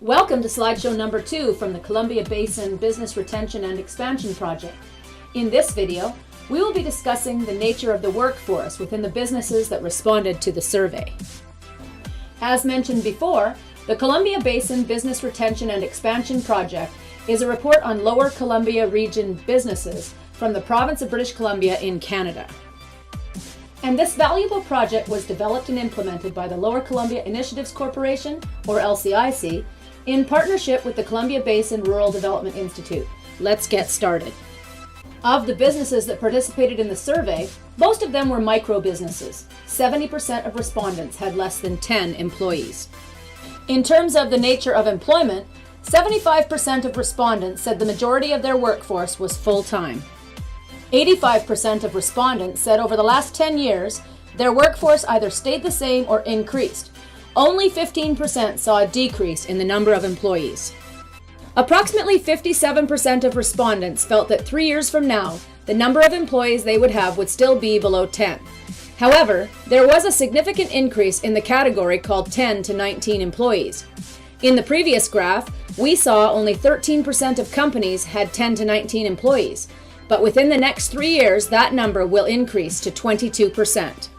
Welcome to slideshow number 2 from the Columbia Basin Business Retention and Expansion Project. In this video, we will be discussing the nature of the workforce within the businesses that responded to the survey. As mentioned before, the Columbia Basin Business Retention and Expansion Project is a report on Lower Columbia region businesses from the province of British Columbia in Canada. And this valuable project was developed and implemented by the Lower Columbia Initiatives Corporation, or LCIC, in partnership with the Columbia Basin Rural Development Institute. Let's get started. Of the businesses that participated in the survey, most of them were micro businesses. 70% of respondents had less than 10 employees. In terms of the nature of employment, 75% of respondents said the majority of their workforce was full-time. 85% of respondents said over the last 10 years, their workforce either stayed the same or increased. Only 15% saw a decrease in the number of employees. Approximately 57% of respondents felt that 3 years from now, the number of employees they would have would still be below 10. However, there was a significant increase in the category called 10 to 19 employees. In the previous graph, we saw only 13% of companies had 10 to 19 employees, but within the next 3 years, that number will increase to 22%.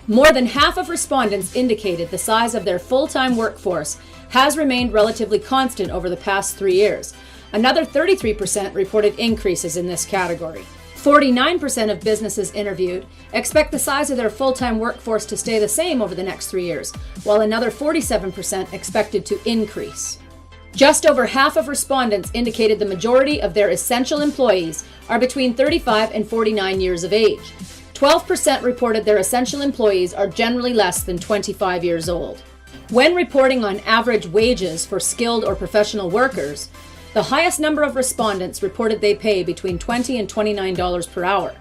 More than half of respondents indicated the size of their full-time workforce has remained relatively constant over the past 3 years. Another 33% reported increases in this category. 49% of businesses interviewed expect the size of their full-time workforce to stay the same over the next 3 years, while another 47% expected to increase. Just over half of respondents indicated the majority of their essential employees are between 35 and 49 years of age. 12% reported their essential employees are generally less than 25 years old. When reporting on average wages for skilled or professional workers, the highest number of respondents reported they pay between $20 and $29 per hour.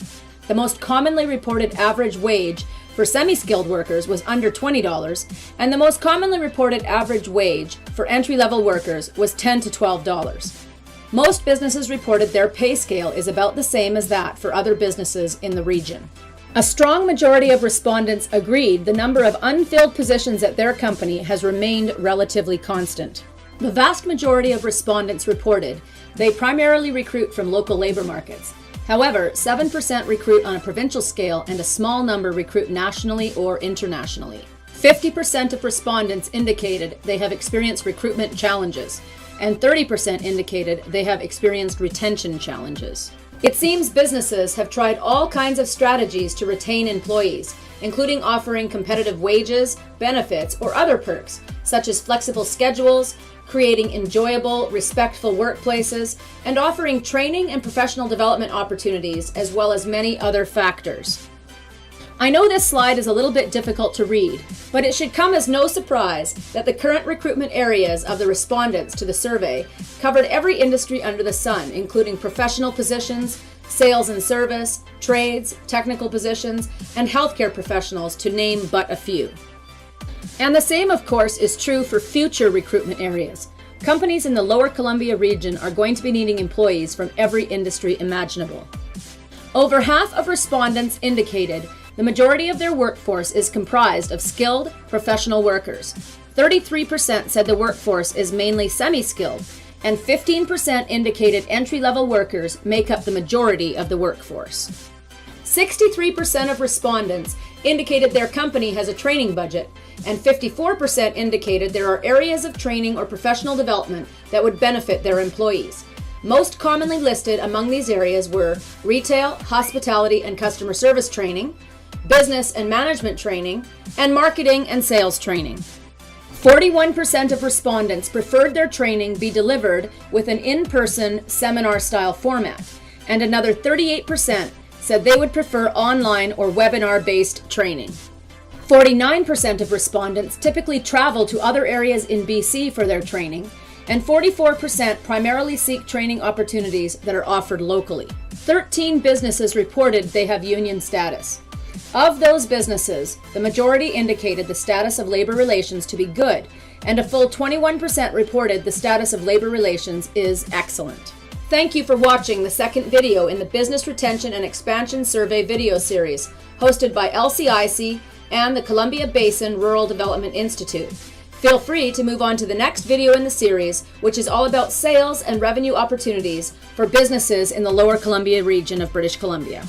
The most commonly reported average wage for semi-skilled workers was under $20, and the most commonly reported average wage for entry-level workers was $10 to $12. Most businesses reported their pay scale is about the same as that for other businesses in the region. A strong majority of respondents agreed the number of unfilled positions at their company has remained relatively constant. The vast majority of respondents reported they primarily recruit from local labor markets. However, 7% recruit on a provincial scale and a small number recruit nationally or internationally. 50% of respondents indicated they have experienced recruitment challenges, and 30% indicated they have experienced retention challenges. It seems businesses have tried all kinds of strategies to retain employees, including offering competitive wages, benefits, or other perks, such as flexible schedules, creating enjoyable, respectful workplaces, and offering training and professional development opportunities, as well as many other factors. I know this slide is a little bit difficult to read, but it should come as no surprise that the current recruitment areas of the respondents to the survey covered every industry under the sun, including professional positions, sales and service, trades, technical positions, and healthcare professionals, to name but a few. And the same, of course, is true for future recruitment areas. Companies in the Lower Columbia region are going to be needing employees from every industry imaginable. Over half of respondents indicated the majority of their workforce is comprised of skilled professional workers. 33% said the workforce is mainly semi-skilled, and 15% indicated entry-level workers make up the majority of the workforce. 63% of respondents indicated their company has a training budget, and 54% indicated there are areas of training or professional development that would benefit their employees. Most commonly listed among these areas were retail, hospitality and customer service training, business and management training, and marketing and sales training. 41% of respondents preferred their training be delivered with an in-person seminar-style format, and another 38% said they would prefer online or webinar-based training. 49% of respondents typically travel to other areas in BC for their training, and 44% primarily seek training opportunities that are offered locally. 13 businesses reported they have union status. Of those businesses, the majority indicated the status of labor relations to be good, and a full 21% reported the status of labor relations is excellent. Thank you for watching the second video in the Business Retention and Expansion Survey video series, hosted by LCIC and the Columbia Basin Rural Development Institute. Feel free to move on to the next video in the series, which is all about sales and revenue opportunities for businesses in the Lower Columbia region of British Columbia.